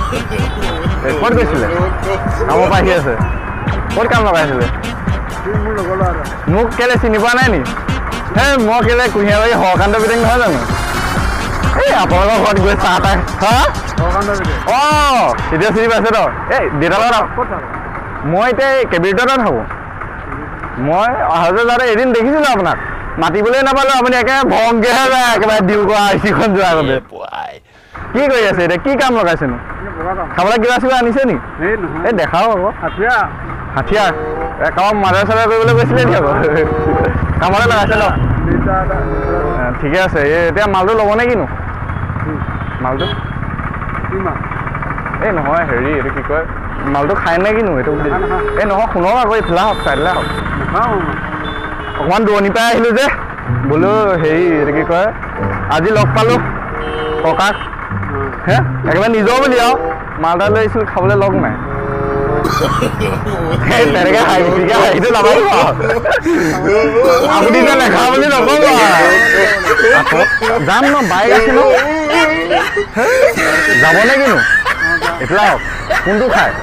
ক'ত গৈছিলে কামৰ পৰা আহি আছে ক'ত কাম লগাইছিলে মোক কেলে চিনি পোৱা নাই নি এই মই কেলে কুঁহিয়াবাৰী হৰকান্ত বিটেং নহয় জানো এই আপোনালোকৰ ঘৰত গৈ চাহ তাহ হা অঁ এতিয়া চিনি পাইছে ন এই দেউতাৰ লগত মই এতিয়া এই কেবিনেটতে থাকোঁ মই অহা যোৱা যাওঁতে এদিন দেখিছিলোঁ আপোনাক মাতিবলৈ নাপালোঁ আপুনি একেবাৰে ভংকেহে যায় একেবাৰে দিওঁ কৰা আইচিখন যোৱাৰ আগতে কি কৰি আছে এতিয়া কি কাম লগাইছেনো খাবলৈ কিবা চিবা আনিছে নি এই দেখাও আকৌ হাথিয়াৰ কামৰ মাদাৰ চাদাৰ কৰিবলৈ গৈছিলে নি আকৌ কামতে লগাইছে ন ঠিকে আছে এই এতিয়া মালটো ল'ব নে কিনো মালটো এই নহয় হেৰি এইটো কি কয় মালটো খাই নে কিনো এইটো এই নহয় শুনক আকৌ এইফালে হওক চাইডলৈ হওক অকণমান দূৰণিৰ পৰাই আহিলোঁ যে বোলো হেৰি এইটো কি কয় আজি লগ পালোঁ ককাক হে একেবাৰে নিজৰ বুলি আৰু মাল এটা লৈ আহিছিলোঁ খাবলৈ লগ নাই তেনেকৈ হাঁহিকে হাঁহিটো নাপাব আপুনি এতিয়া নেখা বুলি নক'ব যাম ন বাইক আছে ন যাব নে কিনো এইফালে হওক কোনটো খায়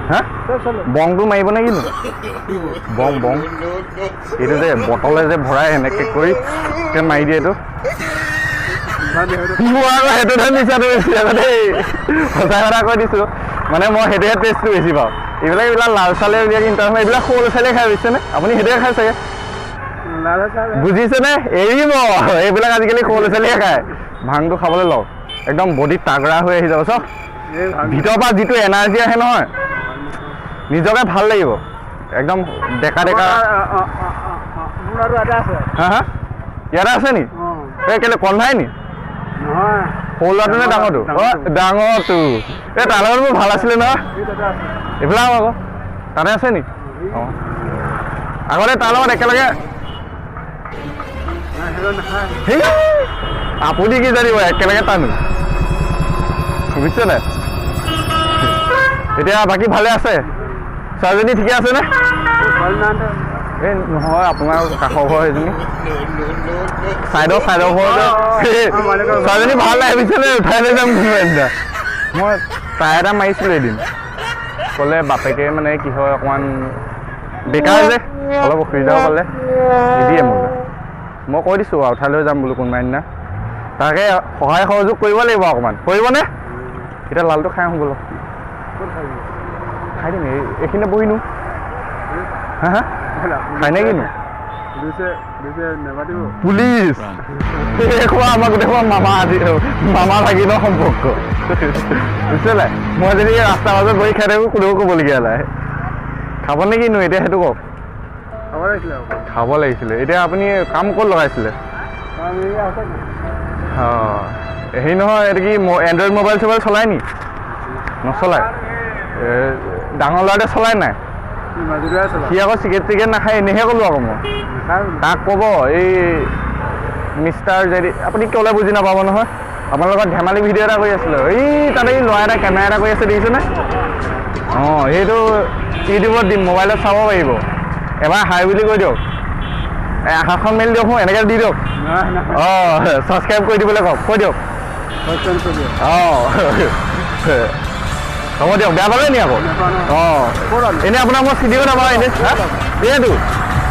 হা বংটো মাৰিব নে কিনো বং বং এইটো যে বটলে যে ভৰাই এনেকৈ কৰি মাৰি দিয়ে এইটো মোৰ আৰু সেইটোহে নিচাটো বেছি আকৌ দেই সঁচা কথা কৈ দিছোঁ মানে মই সেইটোহে টেষ্টটো বেছি পাওঁ এইবিলাক লাল চালে উলিয়াই ইণ্টাৰনেট এইবিলাক সৰু ল'ৰা ছোৱালীয়ে খাই বুজিছেনে আপুনি সেইটোৱে খাই চাগে বুজিছেনে এৰিব এইবিলাক আজিকালি সৰু ল'ৰা ছোৱালীয়ে খায় ভাংটো খাবলৈ লওক একদম বডিত তাগৰা হৈ আহি যাব চব ভিতৰৰ পৰা যিটো এনাৰ্জি আহে নহয় নিজকে ভাল লাগিব একদম ডেকা ডেকা হা হা ইয়াতে আছে নি এই কেলে কন্ধাই নি সৰু ল'ৰাটো নে ডাঙৰটো অঁ ডাঙৰটো এই তাৰ লগত মোৰ ভাল আছিলে নহয় এইফালে আকৌ তাতে আছে নি অঁ আগতে তাৰ লগত একেলগে সেই আপুনি কি জানিব একেলগে টানো বুজিছে নাই এতিয়া বাকী ভালে আছে ছোৱালীজনী ঠিকে আছেনে এই নহয় আপোনাৰ কাষৰ ঘৰ সেইজনী চাইডৰ ঘৰ ছোৱালীজনী ভাল নাই বুজিছেনে উঠাই লৈ যাম কোনো এদিনা মই ট্ৰাই এটা মাৰিছিলোঁ এদিন ক'লে বাপেকে মানে কি হয় অকণমান বেকাৰ যে অলপ অসুবিধাও পালে নিদিয়ে মোলৈ মই কৈ দিছোঁ আৰু উঠাই লৈ যাম বোলো কোনোবা দিনা তাকে সহায় সহযোগ কৰিব লাগিব অকণমান কৰিবনে এতিয়া লালটো খাই আহোঁ বোলো খাই দিম এইখিনিতে বহিনো হা হা খাই নে কিনো পুলিচ খোৱা আমাৰ গোটেই মামা লাগি ন সম্পৰ্ক বুজিছে নাই মই যদি ৰাস্তাৰ মাজত বহি খাই থাকোঁ কোনেও ক'বলগীয়া নাই খাব নে কিনো এতিয়া সেইটো কওক খাব লাগিছিলে এতিয়া আপুনি কাম ক'ত লগাইছিলে অঁ হেৰি নহয় এইটো কি এণ্ড্ৰইড মোবাইল চোবাইল চলাই নি নচলায় ডাঙৰ ল'ৰাটোৱে চলাই নাই সি আকৌ চিকেট নাখায় এনেহে ক'লোঁ আকৌ মই তাক ক'ব এই মিষ্টাৰ যদি আপুনি ক'লে বুজি নাপাব নহয় আপোনাৰ লগত ধেমালি ভিডিঅ' এটা কৰি আছিলোঁ এই তাতে এই ল'ৰা এটা কেমেৰা এটা কৰি আছে দেখিছেনে অঁ সেইটো ইউটিউবত দিম মোবাইলত চাব পাৰিব এবাৰ হাই বুলি কৈ দিয়ক আকাশখন মেলি দিয়ক এনেকৈ দি দিয়ক অঁ ছাবস্ক্ৰাইব কৰি দিবলৈ কওক কৈ দিয়ক অঁ হ'ব দিয়ক বেয়া পালে নি আকৌ অঁ এনেই আপোনাক মই চিনিও নাপাওঁ এনেই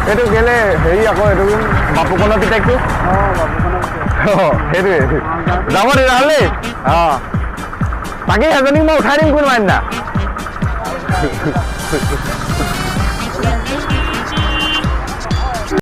এইটো কেলে হেৰি আকৌ এইটো বাপুকণৰ পিতেকটো অঁ সেইটোৱে যাব তেতিয়াহ'লে অঁ বাকী এজনীক মই উঠাই দিম কোনোবা দিনা